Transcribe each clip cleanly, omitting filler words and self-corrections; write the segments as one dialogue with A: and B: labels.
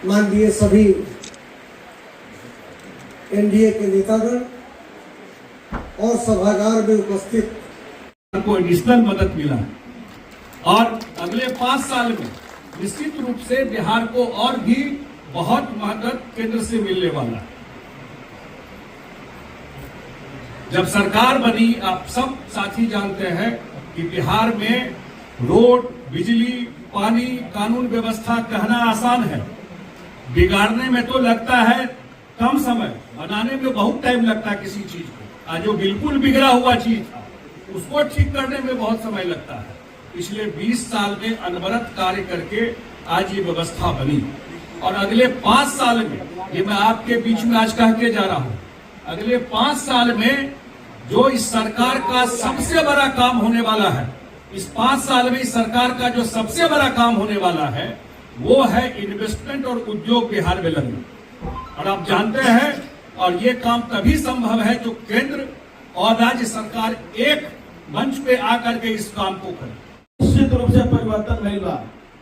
A: माननीय सभी एनडीए के नेतागण और सभागार में उपस्थित
B: को एडिशनल मदद मिला और अगले 5 साल में निश्चित रूप से बिहार को और भी बहुत मदद केंद्र से मिलने वाला है। जब सरकार बनी, आप सब साथी जानते हैं कि बिहार में रोड, बिजली, पानी, कानून व्यवस्था कहना आसान है, बिगाड़ने में तो लगता है कम समय, बनाने में बहुत टाइम लगता है किसी चीज को। आज जो बिल्कुल बिगड़ा हुआ चीज था उसको ठीक करने में बहुत समय लगता है। पिछले 20 साल में अनवरत कार्य करके आज ये व्यवस्था बनी और अगले 5 साल में, ये मैं आपके बीच में आज कह के जा रहा हूं, अगले 5 साल में जो इस सरकार का सबसे बड़ा काम होने वाला है, इस 5 साल में इस सरकार का जो सबसे बड़ा काम होने वाला है वो है इन्वेस्टमेंट और उद्योग बिहार में लगना। और आप जानते हैं, और ये काम तभी संभव है जो केंद्र और राज्य सरकार एक मंच पे आकर के इस काम को करे।
C: निश्चित रूप से परिवर्तन नहीं हुआ,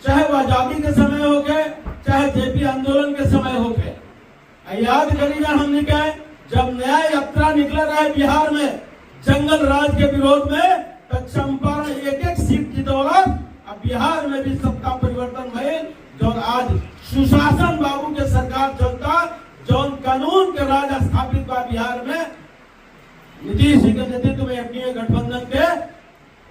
C: चाहे वो आजादी के समय हो गए, चाहे जेपी आंदोलन के समय हो गए। याद करिएगा, हमने कहा जब न्याय यात्रा निकला रहा बिहार में जंगल राज के विरोध में, तो चंपारण एक सीट जीतौलत। अब बिहार में भी सत्ता परिवर्तन भइल, जो आज सुशासन बाबू के सरकार चलता, जो कानून के राज स्थापित बा बिहार में, नीतीश जी के नेतृत्व में एनडीए गठबंधन के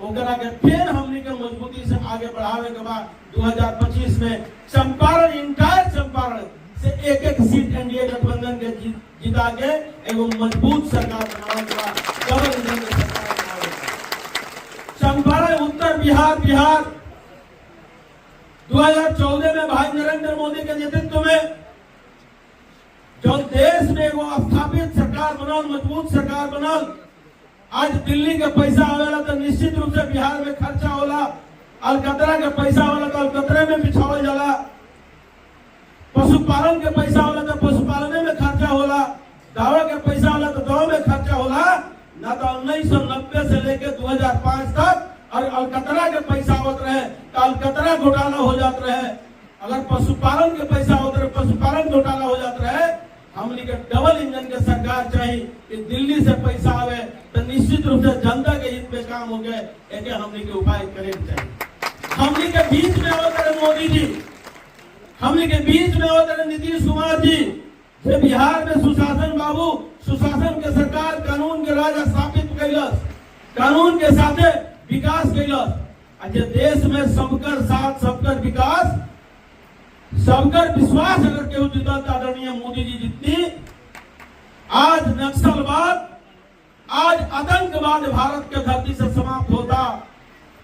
C: ओकरा के फिर हमने के मजबूती से आगे बढ़ावे के बाद 2025 में चंपारण, इंटायर चंपारण से एक सीट एनडीए गठबंधन के जिता के एगो मजबूत सरकार बनावे के बाद डबल इंजन की सरकार बनावे। चंपारण, उत्तर बिहार 2014 में भाई नरेंद्र मोदी के नेतृत्व में जो देश में एगो स्थापित सरकार बनल, मजबूत सरकार बनल। आज दिल्ली के पैसा आवेला तो निश्चित रूप से बिहार में खर्चा होला, अलकतरा के पैसा होला तो अलकतरे में बिछावल जाला, पशुपालन के पैसा होला तो पशुपालने में खर्चा होला, दवा के पैसा होला तो दवा में खर्चा होला। ना तो 1990 से लेकर 2005 तक और अलकतरा के पैसा आवत रहे तो अलकतरा घोटाला हो जात रहे, अगर पशुपालन के पैसा होते रहे पशुपालन घोटाला हो जात रहे। हमने के डबल इंजन के सरकार चाहिए कि दिल्ली से पैसा आवे तो निश्चित रूप से जनता के हित में काम हो गए, एक हमने के उपाय करे चाहिए। हमने के बीच में होते रहे मोदी जी, हमने के बीच में होते रहे नीतीश कुमार जी, से बिहार में सुशासन बाबू, सुशासन के सरकार कानून के राज स्थापित कैलस, कानून के साथे विकास कैलस। आज देश में सबकर साथ सबकर विकास, सबकर विश्वास अगर केहू जीता आदरणीय मोदी जी जितनी। आज नक्सलवाद, आज आतंकवाद भारत के धरती से समाप्त होता,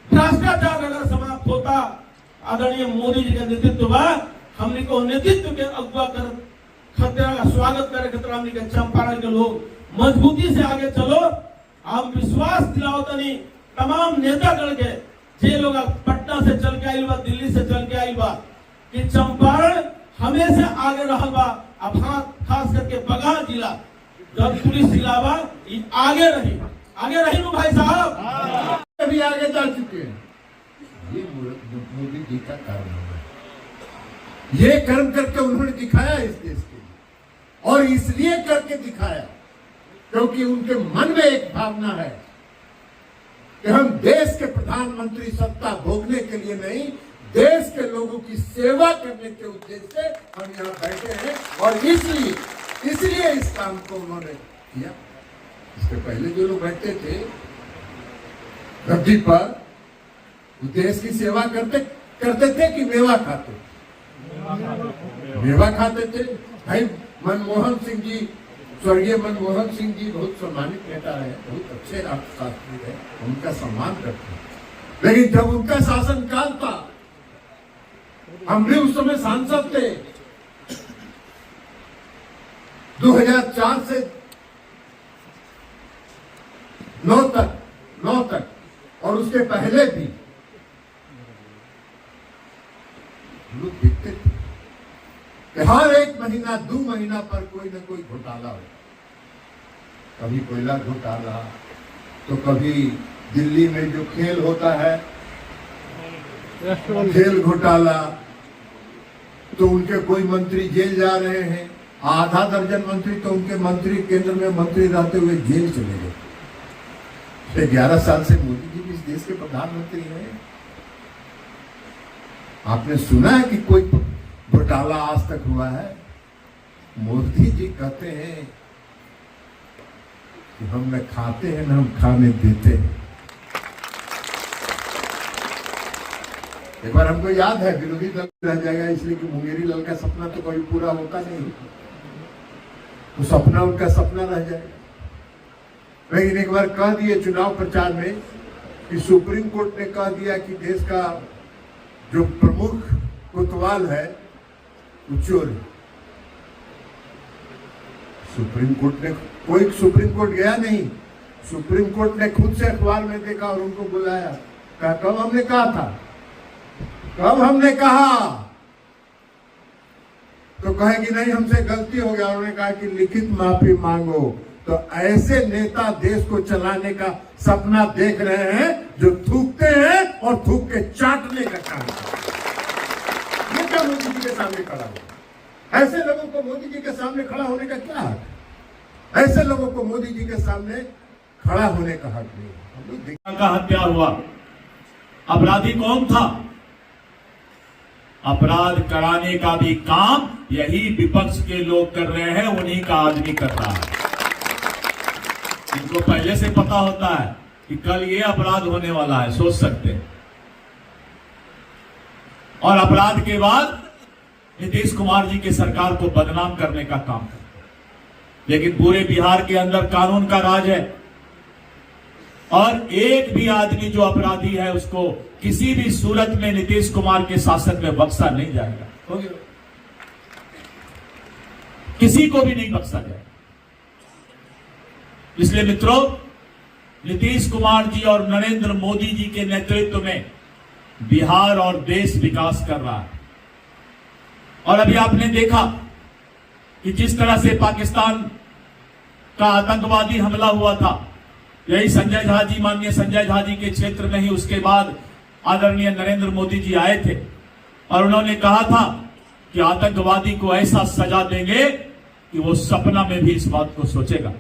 C: भ्रष्टाचार अगर समाप्त होता, आदरणीय मोदी जी के नेतृत्व में हमने को नेतृत्व के अगुवा कर खतरा का स्वागत करे खतरा हमने के चंपारण के लोग मजबूती से आगे चलो। हम विश्वास दिलाओ तनी तमाम नेता गण के, जे लोग पटना से चल के आइल बा, दिल्ली से चल के आइल बा, कि चंपारण हमेशा आगे रहल बा। अब खास करके बगहा जिला जब पुलिस जिला बा, आगे रही नु भाई साहब,
D: अभी आगे जा चुके हैं। ये मोदी जी का कर्म है, ये कर्म करके उन्होंने दिखाया इस देश के लिए, और इसलिए करके दिखाया क्योंकि उनके मन में एक भावना है कि हम देश के प्रधानमंत्री सत्ता भोगने के लिए नहीं, देश के लोगों की सेवा करने के उद्देश्य से हम यहाँ बैठे हैं, और इसलिए इस काम को उन्होंने किया। इसके पहले जो लोग बैठते थे गद्दी पर, वो देश की सेवा करते थे कि मेवा खाते? मेवा खाते थे। भाई मनमोहन सिंह जी, स्वर्गीय मनमोहन सिंह जी बहुत सम्मानित नेता है, बहुत अच्छे अर्थशास्त्री है, उनका सम्मान करते हैं। लेकिन जब उनका शासन काल था, हम भी उस समय सांसद थे, 2004 से 9 तक, और उसके पहले भी लोग दिखते थे कि हर 1 महीना 2 महीना पर कोई न कोई घोटाला हो। कभी कोयला घोटाला, तो कभी दिल्ली में जो खेल होता है खेल घोटाला, तो उनके कोई मंत्री जेल जा रहे हैं, आधा दर्जन मंत्री तो उनके मंत्री केंद्र में मंत्री रहते हुए जेल चले गए। 11 साल से मोदी जी भी इस देश के प्रधानमंत्री हैं। आपने सुना है कि कोई घोटाला आज तक हुआ है? मोदी जी कहते हैं कि हम न खाते हैं न हम खाने देते हैं। एक बार हमको याद है विरोधी दल रह जाएगा इसलिए कि मुंगेरी लाल का सपना तो कभी पूरा होता नहीं, तो सपना उनका सपना रह जाएगा। लेकिन एक बार कह दिए चुनाव प्रचार में कि सुप्रीम कोर्ट ने कह दिया कि देश का जो प्रमुख कोतवाल है वो चोर है। सुप्रीम कोर्ट गया नहीं, सुप्रीम कोर्ट ने खुद से अखबार में देखा और उनको बुलाया, कहा कब हमने कहा था, कब हमने कहा? तो कहेगी नहीं हमसे गलती हो गया। उन्होंने कहा कि लिखित माफी मांगो। तो ऐसे नेता देश को चलाने का सपना देख रहे हैं जो थूकते हैं और थूक के चाटने का काम करते हैं। ये क्या मोदी जी के सामने खड़ा हो? ऐसे लोगों को मोदी जी के सामने खड़ा होने का क्या हक? ऐसे लोगों को मोदी जी के सामने खड़ा होने का हक नहीं।
E: का हत्या हुआ, अपराधी कौन था? अपराध कराने का भी काम यही विपक्ष के लोग कर रहे हैं, उन्हीं का आदमी कर रहा है। इनको पहले से पता होता है कि कल ये अपराध होने वाला है, सोच सकते हैं। और अपराध के बाद नीतीश कुमार जी की सरकार को बदनाम करने का काम करते हैं। लेकिन पूरे बिहार के अंदर कानून का राज है और एक भी आदमी जो अपराधी है उसको किसी भी सूरत में नीतीश कुमार के शासन में बख्शा नहीं जाएगा। किसी को भी नहीं बख्शा जाएगा। इसलिए मित्रों, नीतीश कुमार जी और नरेंद्र मोदी जी के नेतृत्व में बिहार और देश विकास कर रहा है। और अभी आपने देखा कि जिस तरह से पाकिस्तान का आतंकवादी हमला हुआ था, यही संजय झा जी, माननीय संजय झा जी के क्षेत्र में ही उसके बाद आदरणीय नरेंद्र मोदी जी आए थे और उन्होंने कहा था कि आतंकवादी को ऐसा सजा देंगे कि वो सपना में भी इस बात को सोचेगा।